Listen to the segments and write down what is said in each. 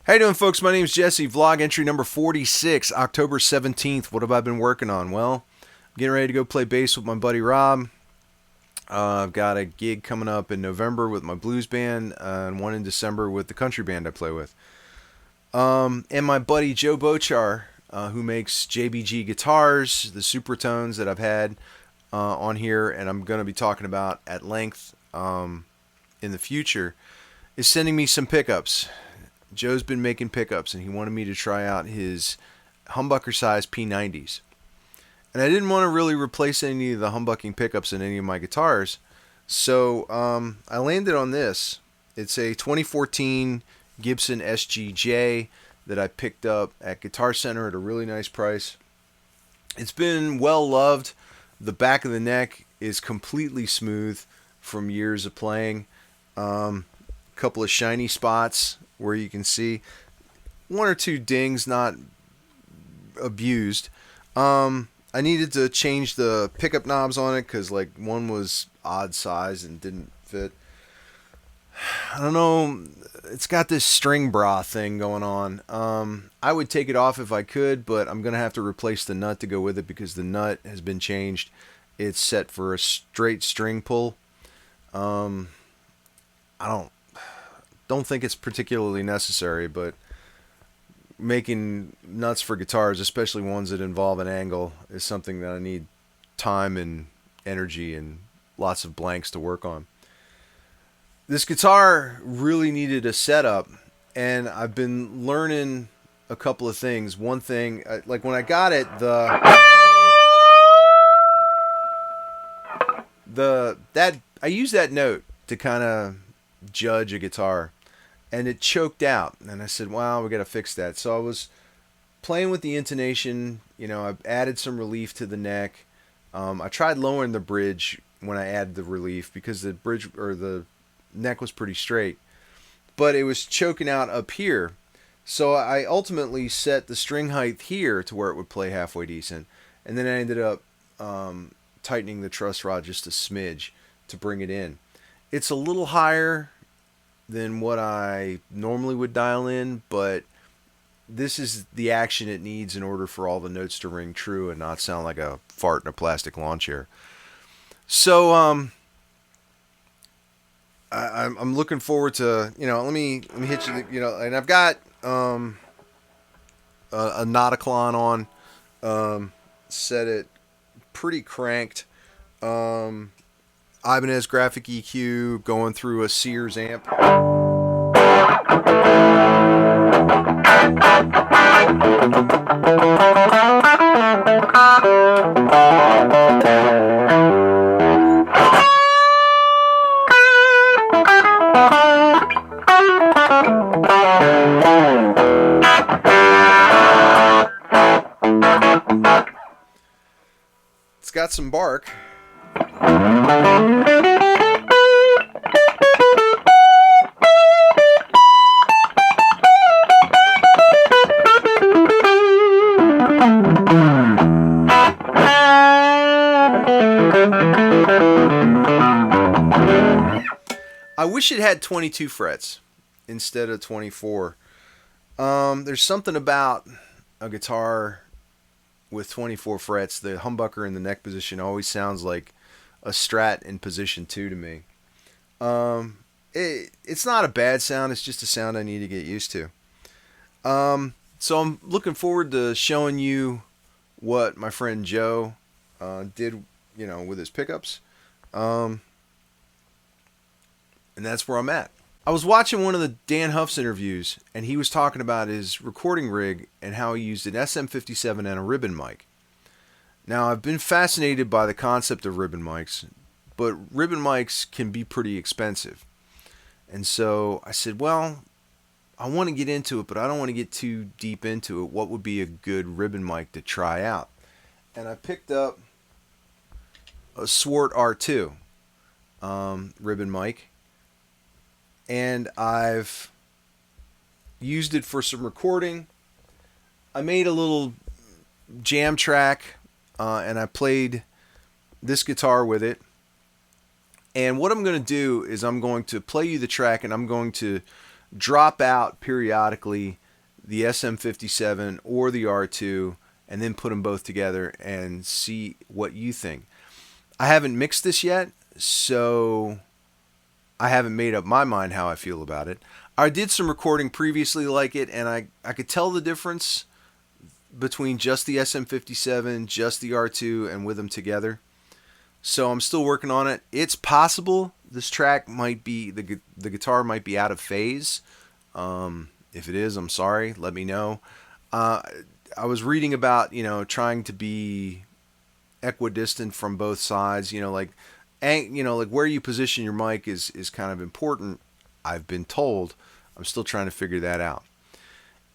How you doing, folks? My name is Jesse. Vlog entry number 46, October 17th. What have I been working on? Well, I'm getting ready to go play bass with my buddy Rob. I've got a gig coming up in November with my blues band and one in December with the country band I play with. And my buddy Joe Bochar, who makes JBG guitars, the Supertones that I've had on here and I'm going to be talking about at length in the future, is sending me some pickups. Joe's been making pickups and he wanted me to try out his humbucker size P90s. And I didn't want to really replace any of the humbucking pickups in any of my guitars, so I landed on this. It's a 2014 Gibson SGJ that I picked up at Guitar Center at a really nice price. It's been well loved. The back of the neck is completely smooth from years of playing. Couple of shiny spots where you can see one or two dings, not abused. I needed to change the pickup knobs on it because like one was odd size and didn't fit. I don't know, it's got this string bra thing going on. I would take it off if I could, but I'm gonna have to replace the nut to go with it because the nut has been changed. It's set for a straight string pull. I don't think it's particularly necessary, but making nuts for guitars, especially ones that involve an angle, is something that I need time and energy and lots of blanks to work on. This guitar really needed a setup, and I've been learning a couple of things. One thing, like when I got it, I use that note to kind of judge a guitar, and it choked out, and I said, wow, we got to fix that. So I was playing with the intonation. I added some relief to the neck. I tried lowering the bridge when I added the relief because the bridge or the neck was pretty straight, but it was choking out up here. So I ultimately set the string height here to where it would play halfway decent, and then I ended up tightening the truss rod just a smidge to bring it in. It's a little higher than what I normally would dial in, but this is the action it needs in order for all the notes to ring true and not sound like a fart in a plastic lawn chair. So I'm looking forward to, let me hit you, and I've got a Nauticlon on, set it pretty cranked. Ibanez graphic EQ going through a Sears amp. It's got some bark. I wish it had 22 frets instead of 24. There's something about a guitar with 24 frets. The humbucker in the neck position always sounds like a Strat in position 2 to me. It's not a bad sound. It's just a sound I need to get used to. So I'm looking forward to showing you what my friend Joe did, with his pickups. And that's where I'm at. I was watching one of the Dan Huff's interviews, and he was talking about his recording rig and how he used an SM57 and a ribbon mic. Now, I've been fascinated by the concept of ribbon mics, but ribbon mics can be pretty expensive. And so I said, well, I want to get into it, but I don't want to get too deep into it. What would be a good ribbon mic to try out? And I picked up a Swart R2 ribbon mic. And I've used it for some recording. I made a little jam track, and I played this guitar with it. And what I'm going to do is I'm going to play you the track, and I'm going to drop out periodically the SM57 or the R2 and then put them both together and see what you think. I haven't mixed this yet, so I haven't made up my mind how I feel about it. I did some recording previously like it, and I could tell the difference between just the SM57, just the R2, and with them together. So I'm still working on it. It's possible this track might be, the guitar might be out of phase. If it is, I'm sorry. Let me know. I was reading about, trying to be equidistant from both sides. Like where you position your mic is kind of important. I've been told. I'm still trying to figure that out.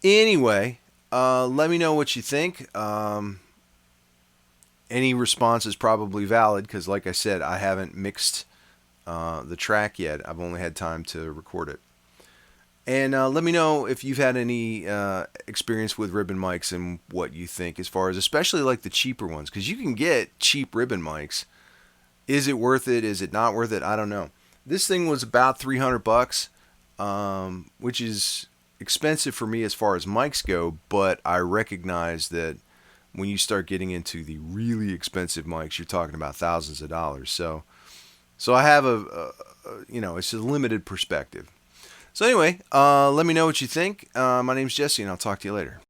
Anyway, let me know what you think. Any response is probably valid because, like I said, I haven't mixed the track yet. I've only had time to record it. And let me know if you've had any experience with ribbon mics and what you think, as far as especially like the cheaper ones, because you can get cheap ribbon mics. Is it worth it? Is it not worth it? I don't know. This thing was about $300, which is expensive for me as far as mics go, but I recognize that when you start getting into the really expensive mics, you're talking about thousands of dollars. So I have it's a limited perspective. So anyway, let me know what you think. My name's Jesse, and I'll talk to you later.